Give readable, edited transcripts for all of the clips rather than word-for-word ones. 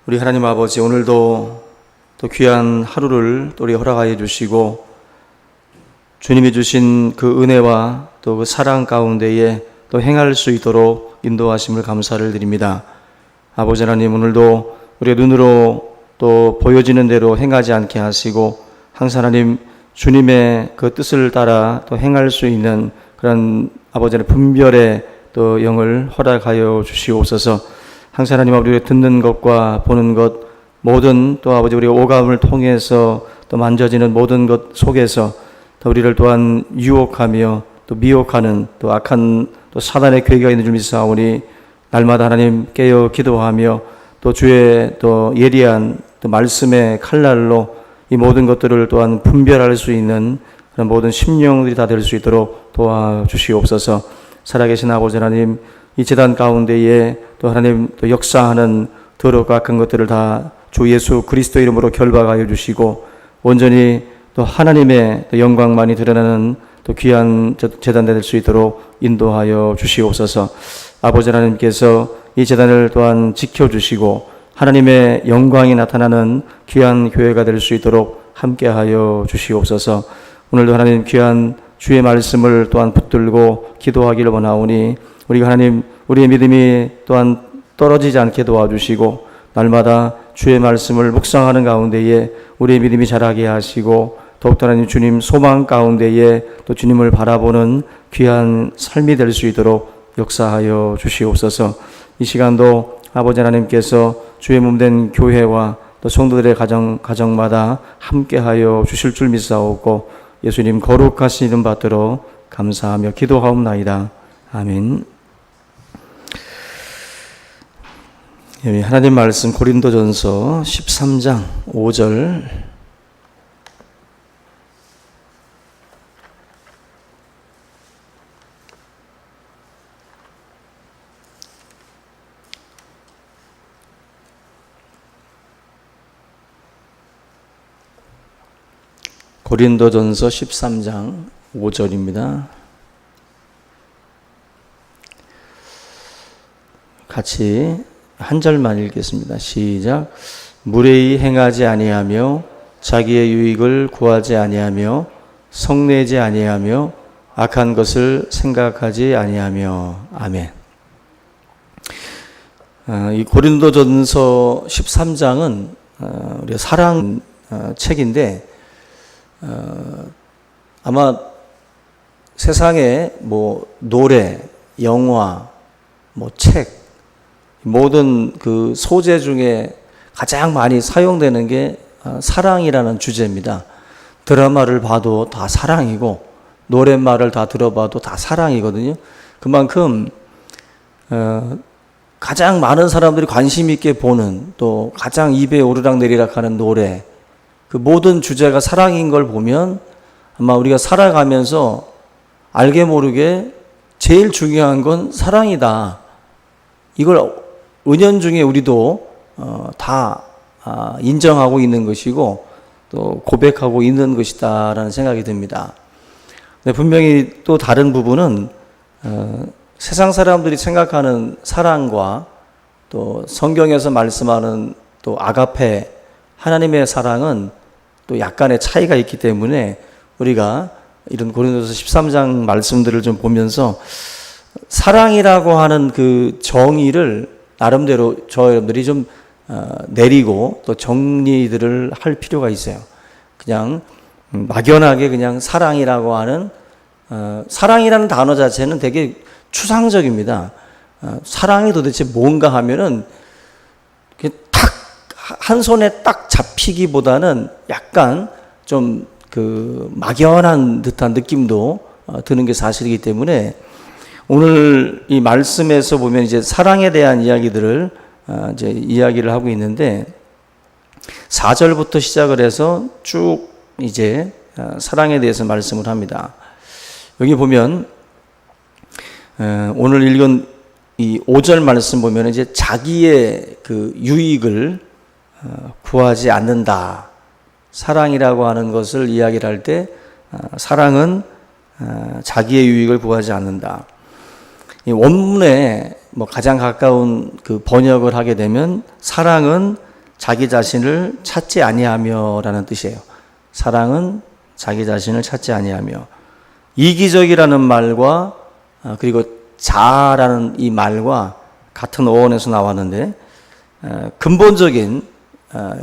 우리 하나님 아버지, 오늘도 또 귀한 하루를 또 우리 허락하여 주시고 주님이 주신 그 은혜와 또 그 사랑 가운데에 또 행할 수 있도록 인도하심을 감사를 드립니다. 아버지 하나님, 오늘도 우리의 눈으로 또 보여지는 대로 행하지 않게 하시고 항상 하나님 주님의 그 뜻을 따라 또 행할 수 있는 그런 아버지 하나님 분별의 또 영을 허락하여 주시옵소서. 항상 하나님 우리가 듣는 것과 보는 것 모든 또 아버지 우리의 오감을 통해서 또 만져지는 모든 것 속에서 또 우리를 또한 유혹하며 또 미혹하는 또 악한 또 사단의 괴계가 있는 줄 믿사오니 날마다 하나님 깨어 기도하며 또 주의 또 예리한 또 말씀의 칼날로 이 모든 것들을 또한 분별할 수 있는 그런 모든 심령들이 다 될 수 있도록 도와주시옵소서. 살아계신 아버지 하나님, 이 제단 가운데에 또 하나님 또 역사하는 더럽고 악한 것들을 다 주 예수 그리스도 이름으로 결박하여 주시고 온전히 또 하나님의 또 영광만이 드러나는 또 귀한 제단 될 수 있도록 인도하여 주시옵소서. 아버지 하나님께서 이 제단을 또한 지켜주시고 하나님의 영광이 나타나는 귀한 교회가 될 수 있도록 함께하여 주시옵소서. 오늘도 하나님 귀한 주의 말씀을 또한 붙들고 기도하기를 원하오니 우리가 하나님 우리의 믿음이 또한 떨어지지 않게 도와주시고 날마다 주의 말씀을 묵상하는 가운데에 우리의 믿음이 자라게 하시고 더욱더 하나님 주님 소망 가운데에 또 주님을 바라보는 귀한 삶이 될 수 있도록 역사하여 주시옵소서. 이 시간도 아버지 하나님께서 주의 몸된 교회와 또 성도들의 가정마다 함께하여 주실 줄 믿사오고 예수님 거룩하신 이름 받들어 감사하며 기도하옵나이다. 아멘. 하나님 말씀 고린도전서 13장 5절 고린도전서 13장 5절입니다. 같이 한 절만 읽겠습니다. 시작. 무례히 행하지 아니하며 자기의 유익을 구하지 아니하며 성내지 아니하며 악한 것을 생각하지 아니하며. 아멘. 이 고린도전서 13장은 우리 사랑 책인데 아마 세상에 뭐 노래, 영화, 뭐 책 모든 그 소재 중에 가장 많이 사용되는 게 사랑이라는 주제입니다. 드라마를 봐도 다 사랑이고 노랫말을 다 들어봐도 다 사랑이거든요. 그만큼 가장 많은 사람들이 관심 있게 보는 또 가장 입에 오르락내리락 하는 노래, 그 모든 주제가 사랑인 걸 보면 아마 우리가 살아가면서 알게 모르게 제일 중요한 건 사랑이다. 이걸 은연중에 우리도 다 인정하고 있는 것이고 또 고백하고 있는 것이다라는 생각이 듭니다. 근데 분명히 또 다른 부분은 세상 사람들이 생각하는 사랑과 또 성경에서 말씀하는 또 아가페 하나님의 사랑은 또 약간의 차이가 있기 때문에 우리가 이런 고린도서 13장 말씀들을 좀 보면서 사랑이라고 하는 그 정의를 나름대로 저 여러분들이 좀 내리고 또 정리들을 할 필요가 있어요. 그냥 막연하게 그냥 사랑이라고 하는 사랑이라는 단어 자체는 되게 추상적입니다. 사랑이 도대체 뭔가 하면은 탁 한 손에 딱 잡히기보다는 약간 좀 그 막연한 듯한 느낌도 드는 게 사실이기 때문에 오늘 이 말씀에서 보면 이제 사랑에 대한 이야기들을 이제 이야기를 하고 있는데 4절부터 시작을 해서 쭉 이제 사랑에 대해서 말씀을 합니다. 여기 보면 오늘 읽은 이 5절 말씀 보면 이제 자기의 그 유익을 구하지 않는다. 사랑이라고 하는 것을 이야기를 할 때 사랑은 자기의 유익을 구하지 않는다. 원문에 뭐 가장 가까운 그 번역을 하게 되면 사랑은 자기 자신을 찾지 아니하며라는 뜻이에요. 사랑은 자기 자신을 찾지 아니하며. 이기적이라는 말과 그리고 자아라는 이 말과 같은 어원에서 나왔는데 근본적인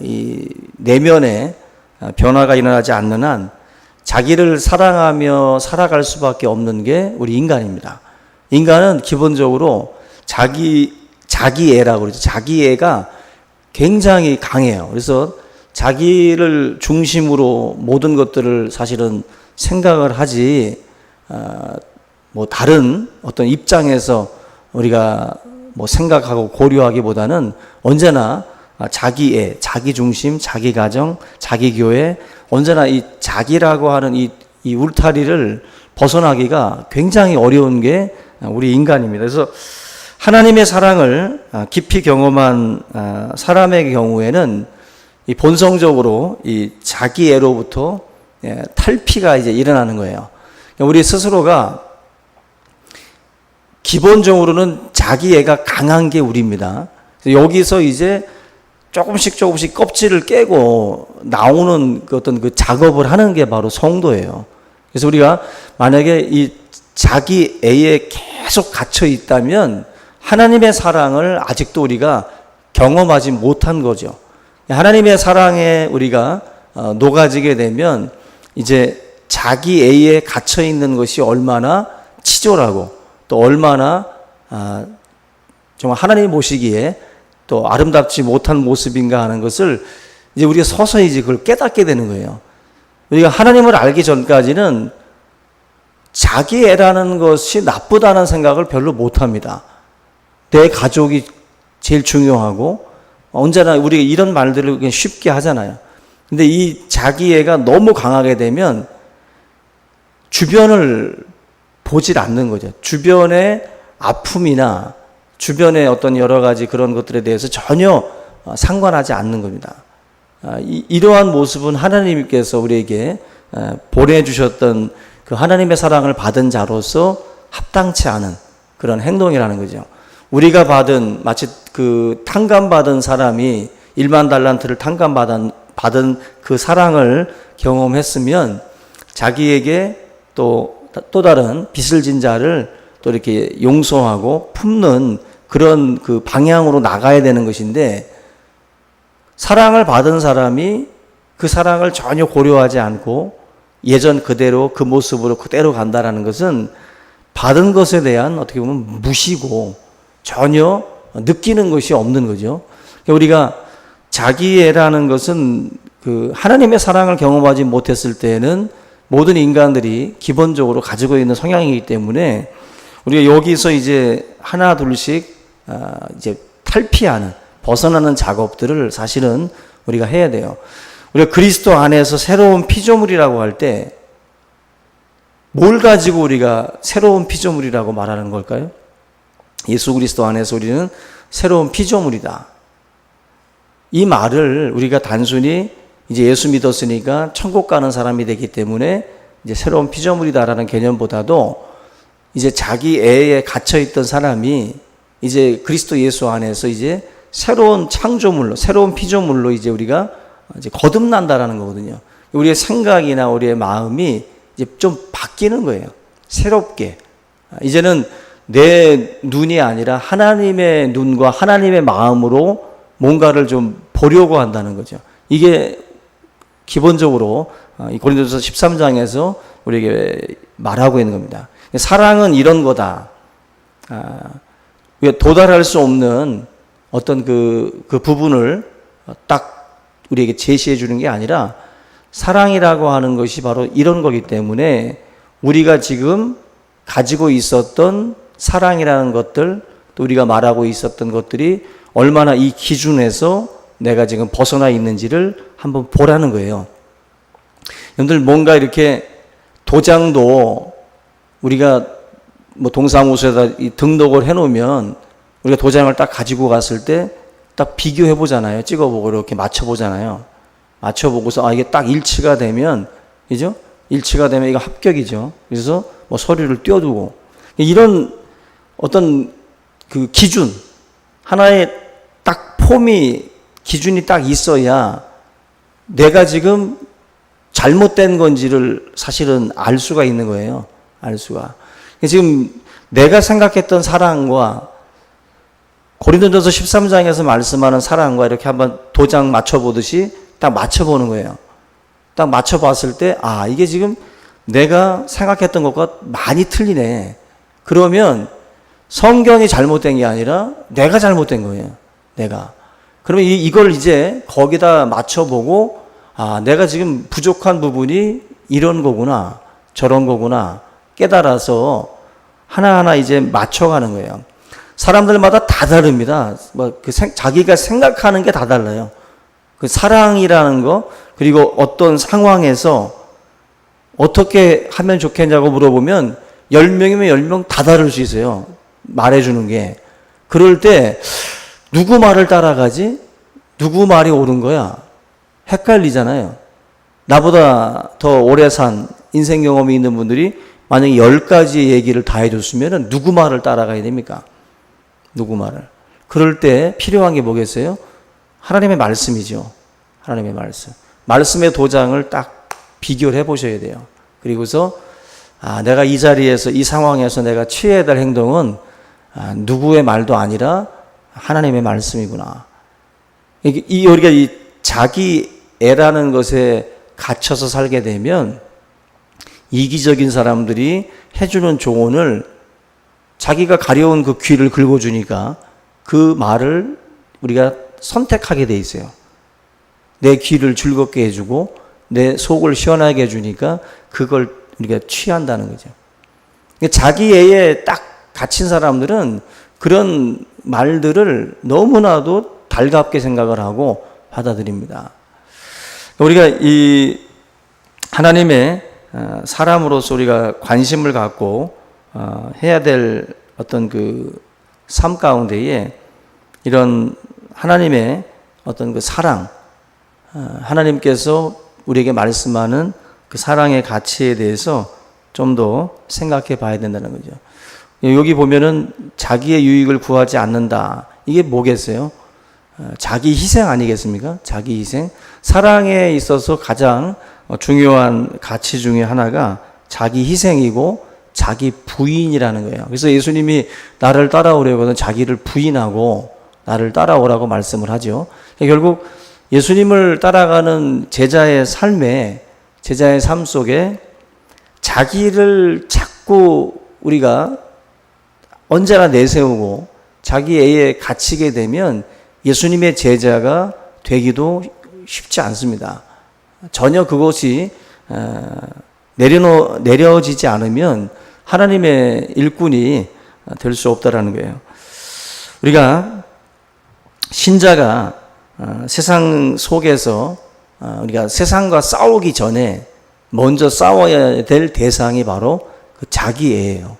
이 내면의 변화가 일어나지 않는 한 자기를 사랑하며 살아갈 수밖에 없는 게 우리 인간입니다. 인간은 기본적으로 자기애라고 그러죠. 자기애가 굉장히 강해요. 그래서 자기를 중심으로 모든 것들을 사실은 생각을 하지, 뭐 다른 어떤 입장에서 우리가 뭐 생각하고 고려하기보다는 언제나 자기애, 자기 중심, 자기 가정, 자기 교회, 언제나 이 자기라고 하는 이 울타리를 벗어나기가 굉장히 어려운 게 우리 인간입니다. 그래서 하나님의 사랑을 깊이 경험한 사람의 경우에는 이 본성적으로 이 자기애로부터 탈피가 이제 일어나는 거예요. 우리 스스로가 기본적으로는 자기애가 강한 게 우리입니다. 여기서 이제 조금씩 껍질을 깨고 나오는 그 어떤 그 작업을 하는 게 바로 성도예요. 그래서 우리가 만약에 이 자기애에 계속 갇혀 있다면 하나님의 사랑을 아직도 우리가 경험하지 못한 거죠. 하나님의 사랑에 우리가 녹아지게 되면 이제 자기애에 갇혀 있는 것이 얼마나 치졸하고 또 얼마나 정말 하나님 보시기에 또 아름답지 못한 모습인가 하는 것을 이제 우리가 서서히 이제 그걸 깨닫게 되는 거예요. 우리가 하나님을 알기 전까지는 자기애라는 것이 나쁘다는 생각을 별로 못 합니다. 내 가족이 제일 중요하고 언제나 우리가 이런 말들을 그냥 쉽게 하잖아요. 근데 이 자기애가 너무 강하게 되면 주변을 보질 않는 거죠. 주변의 아픔이나 주변의 어떤 여러 가지 그런 것들에 대해서 전혀 상관하지 않는 겁니다. 이러한 모습은 하나님께서 우리에게 보내주셨던 그 하나님의 사랑을 받은 자로서 합당치 않은 그런 행동이라는 거죠. 우리가 마치 그 탕감받은 사람이 1만 달란트를 탕감받은 그 사랑을 경험했으면 자기에게 또 다른 빚을 진 자를 또 이렇게 용서하고 품는 그런 그 방향으로 나가야 되는 것인데, 사랑을 받은 사람이 그 사랑을 전혀 고려하지 않고 예전 그대로 그 모습으로 그대로 간다라는 것은 받은 것에 대한 어떻게 보면 무시고 전혀 느끼는 것이 없는 거죠. 우리가 자기애라는 것은 그 하나님의 사랑을 경험하지 못했을 때는 모든 인간들이 기본적으로 가지고 있는 성향이기 때문에 우리가 여기서 이제 하나 둘씩 이제 탈피하는, 벗어나는 작업들을 사실은 우리가 해야 돼요. 우리가 그리스도 안에서 새로운 피조물이라고 할 때 뭘 가지고 우리가 새로운 피조물이라고 말하는 걸까요? 예수 그리스도 안에서 우리는 새로운 피조물이다. 이 말을 우리가 단순히 이제 예수 믿었으니까 천국 가는 사람이 되기 때문에 이제 새로운 피조물이다라는 개념보다도 이제 자기 애에 갇혀있던 사람이 이제 그리스도 예수 안에서 이제 새로운 창조물로, 새로운 피조물로 이제 우리가 이제 거듭난다라는 거거든요. 우리의 생각이나 우리의 마음이 이제 좀 바뀌는 거예요. 새롭게. 이제는 내 눈이 아니라 하나님의 눈과 하나님의 마음으로 뭔가를 좀 보려고 한다는 거죠. 이게 기본적으로 이 고린도서 13장에서 우리에게 말하고 있는 겁니다. 사랑은 이런 거다. 도달할 수 없는 어떤 그 부분을 딱 우리에게 제시해 주는 게 아니라 사랑이라고 하는 것이 바로 이런 거기 때문에 우리가 지금 가지고 있었던 사랑이라는 것들, 또 우리가 말하고 있었던 것들이 얼마나 이 기준에서 내가 지금 벗어나 있는지를 한번 보라는 거예요. 여러분들 뭔가 이렇게 도장도 우리가 뭐 동사무소에다 등록을 해놓으면 우리가 도장을 딱 가지고 갔을 때 딱 비교해 보잖아요. 찍어보고 이렇게 맞춰보잖아요. 맞춰보고서 이게 딱 일치가 되면, 그죠? 일치가 되면 이거 합격이죠. 그래서 뭐 서류를 띄워두고 이런 어떤 그 기준, 하나의 딱 폼이 기준이 딱 있어야 내가 지금 잘못된 건지를 사실은 알 수가 있는 거예요. 알 수가. 지금 내가 생각했던 사랑과 고린도전서 13장에서 말씀하는 사랑과 이렇게 한번 도장 맞춰보듯이 딱 맞춰보는 거예요. 딱 맞춰봤을 때, 아, 이게 지금 내가 생각했던 것과 많이 틀리네. 그러면 성경이 잘못된 게 아니라 내가 잘못된 거예요. 내가. 그러면 이걸 이제 거기다 맞춰보고, 아, 내가 지금 부족한 부분이 이런 거구나, 저런 거구나 깨달아서 하나하나 이제 맞춰가는 거예요. 사람들마다 다 다릅니다. 자기가 생각하는 게 다 달라요. 그 사랑이라는 거, 그리고 어떤 상황에서 어떻게 하면 좋겠냐고 물어보면 10명이면 10명 다 다를 수 있어요. 말해주는 게. 그럴 때 누구 말을 따라가지? 누구 말이 옳은 거야? 헷갈리잖아요. 나보다 더 오래 산 인생 경험이 있는 분들이 만약에 10가지의 얘기를 다 해줬으면 누구 말을 따라가야 됩니까? 누구 말을. 그럴 때 필요한 게 뭐겠어요? 하나님의 말씀이죠. 하나님의 말씀. 말씀의 도장을 딱 비교를 해보셔야 돼요. 그리고서 아, 내가 이 자리에서 이 상황에서 내가 취해야 될 행동은 누구의 말도 아니라 하나님의 말씀이구나. 우리가 이 자기 애라는 것에 갇혀서 살게 되면 이기적인 사람들이 해주는 조언을 자기가 가려운 그 귀를 긁어주니까 그 말을 우리가 선택하게 돼 있어요. 내 귀를 즐겁게 해주고 내 속을 시원하게 해주니까 그걸 우리가 취한다는 거죠. 자기 애에 딱 갇힌 사람들은 그런 말들을 너무나도 달갑게 생각을 하고 받아들입니다. 우리가 이 하나님의 사람으로서 우리가 관심을 갖고 해야 될 어떤 그 삶 가운데에 이런 하나님의 어떤 그 사랑, 하나님께서 우리에게 말씀하는 그 사랑의 가치에 대해서 좀 더 생각해 봐야 된다는 거죠. 여기 보면은 자기의 유익을 구하지 않는다. 이게 뭐겠어요? 자기 희생 아니겠습니까? 자기 희생. 사랑에 있어서 가장 중요한 가치 중에 하나가 자기 희생이고 자기 부인이라는 거예요. 그래서 예수님이 나를 따라오려거든 자기를 부인하고 나를 따라오라고 말씀을 하죠. 결국 예수님을 따라가는 제자의 삶 속에 자기를 자꾸 우리가 언제나 내세우고 자기 애에 갇히게 되면 예수님의 제자가 되기도 쉽지 않습니다. 전혀 그것이 내려지지 않으면 하나님의 일꾼이 될 수 없다라는 거예요. 우리가 신자가 세상 속에서 우리가 세상과 싸우기 전에 먼저 싸워야 될 대상이 바로 그 자기애예요.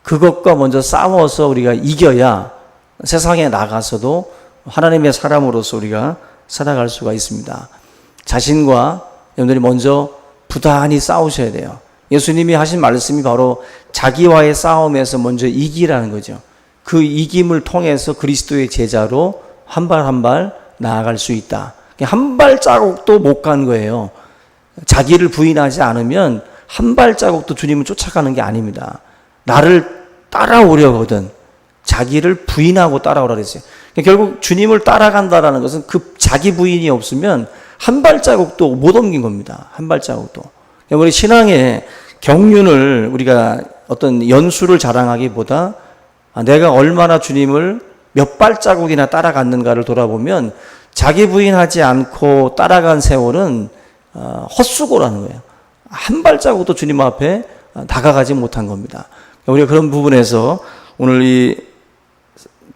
그것과 먼저 싸워서 우리가 이겨야 세상에 나가서도 하나님의 사람으로서 우리가 살아갈 수가 있습니다. 자신과 여러분들이 먼저 부단히 싸우셔야 돼요. 예수님이 하신 말씀이 바로 자기와의 싸움에서 먼저 이기라는 거죠. 그 이김을 통해서 그리스도의 제자로 한 발 한 발 나아갈 수 있다. 한 발자국도 못 간 거예요. 자기를 부인하지 않으면 한 발자국도 주님을 쫓아가는 게 아닙니다. 나를 따라오려거든 자기를 부인하고 따라오라 그랬어요. 결국 주님을 따라간다라는 것은 그 자기 부인이 없으면 한 발자국도 못 옮긴 겁니다. 한 발자국도. 우리 신앙의 경륜을 우리가 어떤 연수를 자랑하기보다 내가 얼마나 주님을 몇 발자국이나 따라갔는가를 돌아보면 자기 부인하지 않고 따라간 세월은 헛수고라는 거예요. 한 발자국도 주님 앞에 다가가지 못한 겁니다. 우리가 그런 부분에서 오늘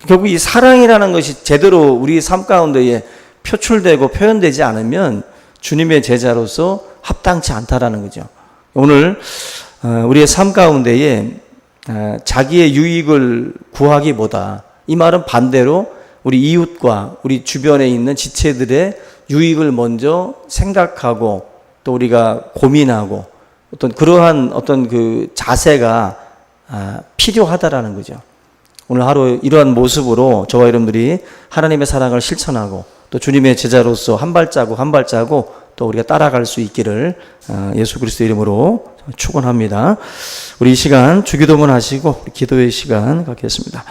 결국 이 사랑이라는 것이 제대로 우리 삶 가운데에 표출되고 표현되지 않으면 주님의 제자로서 합당치 않다라는 거죠. 오늘 우리의 삶 가운데에 자기의 유익을 구하기보다 이 말은 반대로 우리 이웃과 우리 주변에 있는 지체들의 유익을 먼저 생각하고 또 우리가 고민하고 어떤 그러한 어떤 그 자세가 필요하다라는 거죠. 오늘 하루 이러한 모습으로 저와 여러분들이 하나님의 사랑을 실천하고 또 주님의 제자로서 한 발자국 한 발자국 또 우리가 따라갈 수 있기를 예수 그리스도 이름으로 축원합니다. 우리 이 시간 주기도문 하시고 기도의 시간 갖겠습니다.